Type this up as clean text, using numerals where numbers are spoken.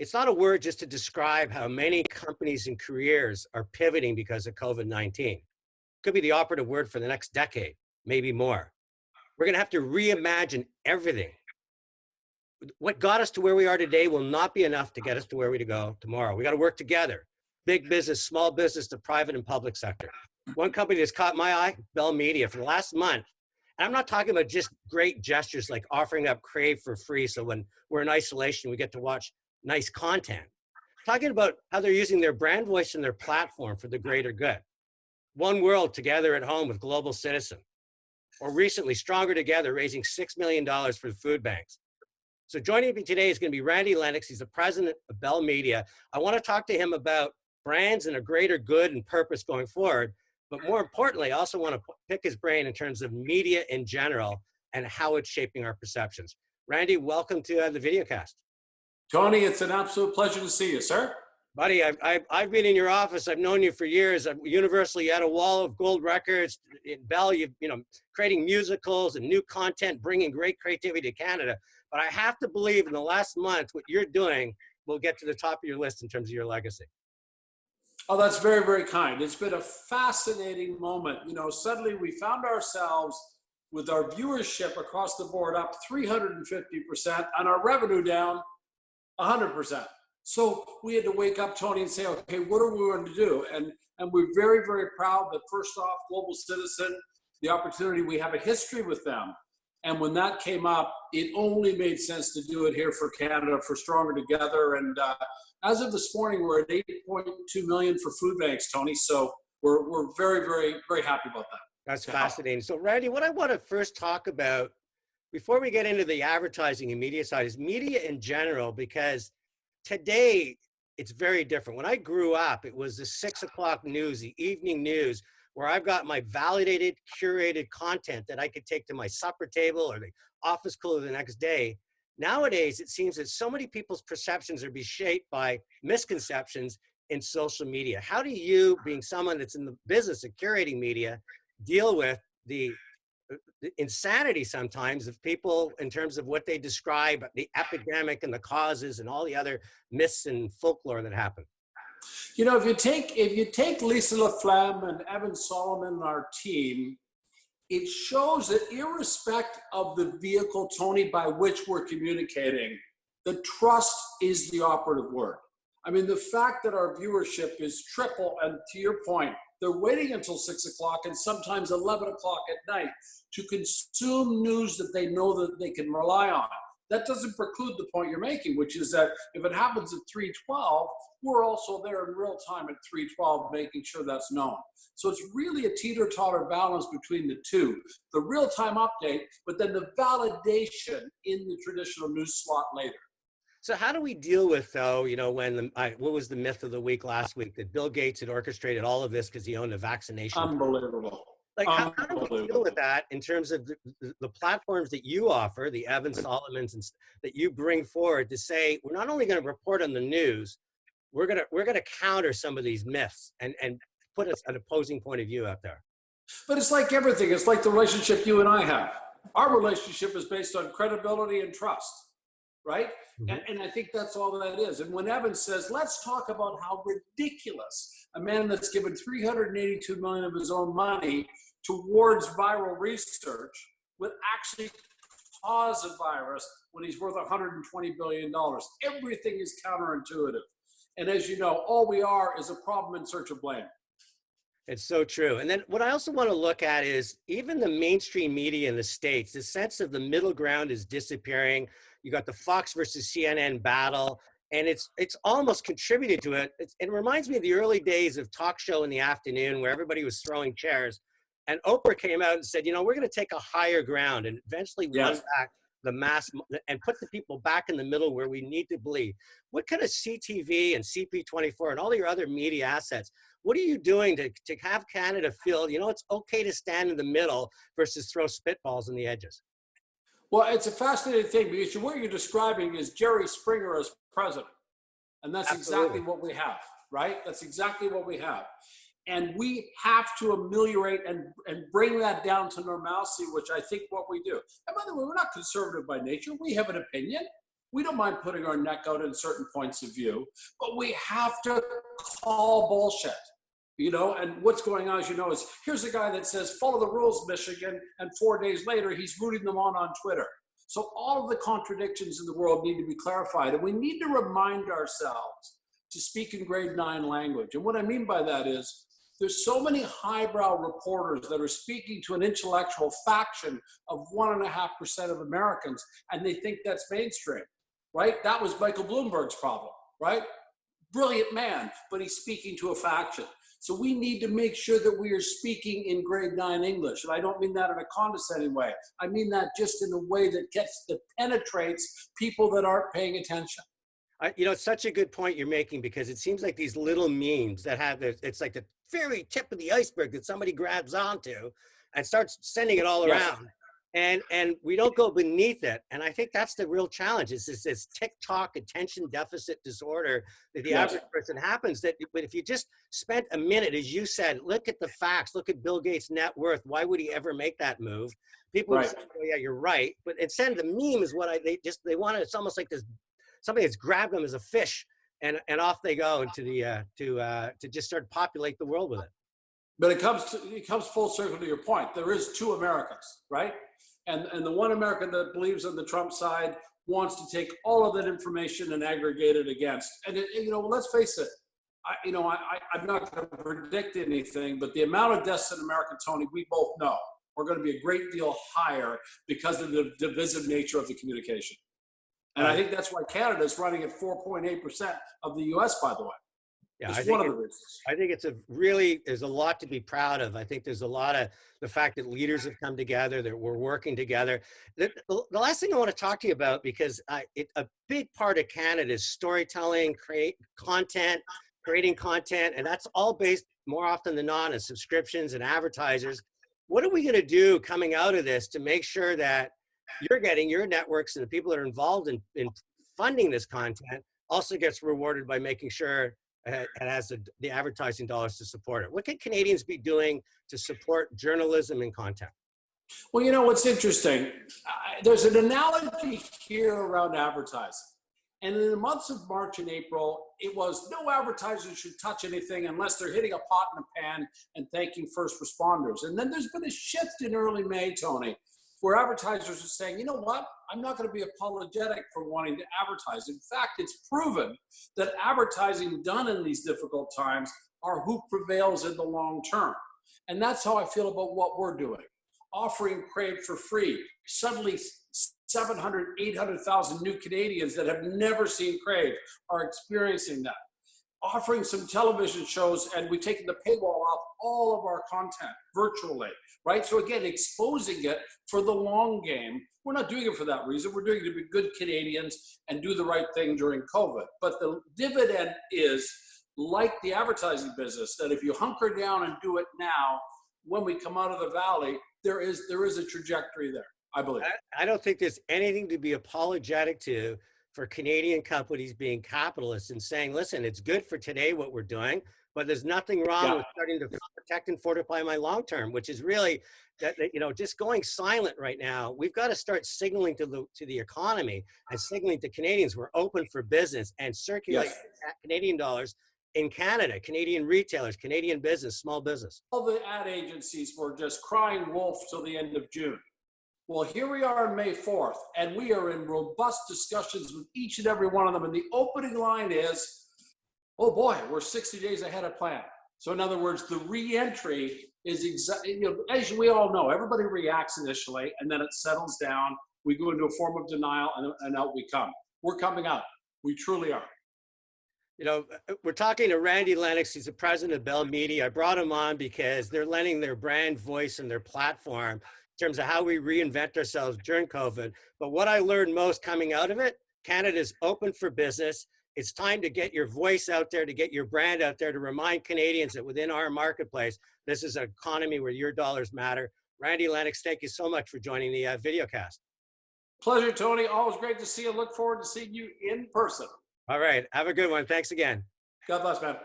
it's not a word just to describe how many companies and careers are pivoting because of COVID-19. Could be the operative word for the next decade, maybe more. We're going to have to reimagine everything. What got us to where we are today will not be enough to get us to where we to go tomorrow. We got to work together. Big business, small business, the private and public sector. One company that's caught my eye, Bell Media, for the last month. And I'm not talking about just great gestures like offering up Crave for free, so when we're in isolation, we get to watch nice content. Talking about how they're using their brand voice and their platform for the greater good. One World Together at Home with Global Citizen. Or recently, Stronger Together, raising $6 million for the food banks. So joining me today is going to be Randy Lennox. He's the president of Bell Media. I want to talk to him about brands and a greater good and purpose going forward. But more importantly, I also want to pick his brain in terms of media in general and how it's shaping our perceptions. Randy, welcome to the videocast. Tony, it's an absolute pleasure to see you, sir. Buddy, I've been in your office. I've known you for years. Universally, you had a wall of gold records. In Bell, you know, creating musicals and new content, bringing great creativity to Canada. But I have to believe in the last month, what you're doing will get to the top of your list in terms of your legacy. Oh, that's very, very kind. It's been a fascinating moment. You know, suddenly we found ourselves with our viewership across the board up 350% and our revenue down 100%. So we had to wake up, Tony, and say, okay, what are we going to do? And we're very, very proud that first off, Global Citizen, the opportunity, we have a history with them. And when that came up, it only made sense to do it here for Canada, for Stronger Together. And as of this morning, we're at 8.2 million for food banks, Tony. So we're very, very, very happy about that. That's fascinating. So Randy, what I want to first talk about before we get into the advertising and media side is media in general, because today it's very different. When I grew up, it was the 6 o'clock news, the evening news, where I've got my validated, curated content that I could take to my supper table or the office cooler the next day. Nowadays, it seems that so many people's perceptions are being shaped by misconceptions in social media. How do you, being someone that's in the business of curating media, deal with the insanity sometimes of people in terms of what they describe, the epidemic and the causes and all the other myths and folklore that happen? You know, if you take Lisa LaFlamme and Evan Solomon and our team, it shows that irrespective of the vehicle, Tony, by which we're communicating, the trust is the operative word. I mean, the fact that our viewership is triple, and to your point, they're waiting until 6 o'clock and sometimes 11 o'clock at night to consume news that they know that they can rely on. That doesn't preclude the point you're making, which is that if it happens at 3:12, we're also there in real time at 3:12, making sure that's known. So it's really a teeter-totter balance between the two. The real-time update, but then the validation in the traditional news slot later. So how do we deal with, though, you know, when what was the myth of the week last week, that Bill Gates had orchestrated all of this because he owned a vaccination? Unbelievable. Like, how do we deal with that in terms of the platforms that you offer, the Evan Solomons and that you bring forward to say, we're not only going to report on the news, we're going to counter some of these myths and put an opposing point of view out there. But it's like everything. It's like the relationship you and I have. Our relationship is based on credibility and trust, right? Mm-hmm. And I think that's all that is. And when Evan says, let's talk about how ridiculous a man that's given $382 million of his own money towards viral research would actually cause a virus when he's worth $120 billion. Everything is counterintuitive. And as you know, all we are is a problem in search of blame. It's so true. And then what I also want to look at is even the mainstream media in the States, the sense of the middle ground is disappearing. You got the Fox versus CNN battle, and it's almost contributed to it. It reminds me of the early days of talk show in the afternoon where everybody was throwing chairs. And Oprah came out and said, you know, we're going to take a higher ground and eventually run back the mass and put the people back in the middle where we need to believe. What kind of CTV and CP24 and all your other media assets, what are you doing to have Canada feel, you know, it's okay to stand in the middle versus throw spitballs on the edges? Well, it's a fascinating thing because what you're describing is Jerry Springer as president. And that's exactly what we have, right? That's exactly what we have. And we have to ameliorate and bring that down to normalcy, which I think what we do. And by the way, we're not conservative by nature. We have an opinion. We don't mind putting our neck out in certain points of view, but we have to call bullshit. And what's going on, as you know, is here's a guy that says, follow the rules, Michigan, and 4 days later, he's rooting them on Twitter. So all of the contradictions in the world need to be clarified, and we need to remind ourselves to speak in grade 9 language. And what I mean by that is, there's so many highbrow reporters that are speaking to an intellectual faction of 1.5% of Americans, and they think that's mainstream, right? That was Michael Bloomberg's problem, right? Brilliant man, but he's speaking to a faction. So we need to make sure that we are speaking in grade 9 English. And I don't mean that in a condescending way. I mean that just in a way that penetrates people that aren't paying attention. It's such a good point you're making, because it seems like these little memes that have it's like the very tip of the iceberg that somebody grabs onto and starts sending it all around. And we don't go beneath it. And I think that's the real challenge. Is this TikTok attention deficit disorder that the average person happens. But if you just spent a minute, as you said, look at the facts, look at Bill Gates' net worth. Why would he ever make that move? People would say, oh, yeah, you're right. But instead, the meme is what they want it. It's almost like this, somebody that's grabbed them as a fish, and off they go into the to just start populate the world with it. But it comes full circle to your point. There is two Americas, right? And the one American that believes on the Trump side wants to take all of that information and aggregate it against. And let's face it. I'm not going to predict anything, but the amount of deaths in America, Tony, we both know are going to be a great deal higher because of the divisive nature of the communication. And I think that's why Canada is running at 4.8% of the U.S., by the way. Yeah, it's one of the reasons. I think there's a lot to be proud of. I think there's a lot of the fact that leaders have come together, that we're working together. The last thing I want to talk to you about, because a big part of Canada is storytelling, creating content, and that's all based more often than not on subscriptions and advertisers. What are we going to do coming out of this to make sure that you're getting your networks and the people that are involved in funding this content also gets rewarded by making sure it has the advertising dollars to support it? What can Canadians be doing to support journalism and content? Well, what's interesting, there's an analogy here around advertising. And in the months of March and April, it was no advertisers should touch anything unless they're hitting a pot in a pan and thanking first responders. And then there's been a shift in early May, Tony, where advertisers are saying, you know what, I'm not going to be apologetic for wanting to advertise. In fact, it's proven that advertising done in these difficult times are who prevails in the long term. And that's how I feel about what we're doing. Offering Crave for free. Suddenly, 700, 800,000 new Canadians that have never seen Crave are experiencing that. Offering some television shows, and we've taken the paywall off all of our content virtually, right? So again, exposing it for the long game. We're not doing it for that reason. We're doing it to be good Canadians and do the right thing during COVID. But the dividend is like the advertising business, that if you hunker down and do it now, when we come out of the valley, there is a trajectory there, I believe. I don't think there's anything to be apologetic to for Canadian companies being capitalists and saying, listen, it's good for today what we're doing, but there's nothing wrong with starting to protect and fortify my long term, which is really that just going silent right now. We've got to start signaling to the economy and signaling to Canadians we're open for business and circulate Canadian dollars in Canada, Canadian retailers, Canadian business, small business. All the ad agencies were just crying wolf till the end of June. Well, here we are on May 4th, and we are in robust discussions with each and every one of them. And the opening line is, oh boy, we're 60 days ahead of plan. So in other words, the re-entry is as we all know, everybody reacts initially, and then it settles down. We go into a form of denial, and out we come. We're coming out. We truly are. We're talking to Randy Lennox. He's the president of Bell Media. I brought him on because they're lending their brand voice and their platform in terms of how we reinvent ourselves during COVID. But what I learned most coming out of it, Canada's open for business. It's time to get your voice out there, to get your brand out there, to remind Canadians that within our marketplace, this is an economy where your dollars matter. Randy Lennox, thank you so much for joining the videocast. Pleasure, Tony. Always great to see you. Look forward to seeing you in person. All right. Have a good one. Thanks again. God bless, man.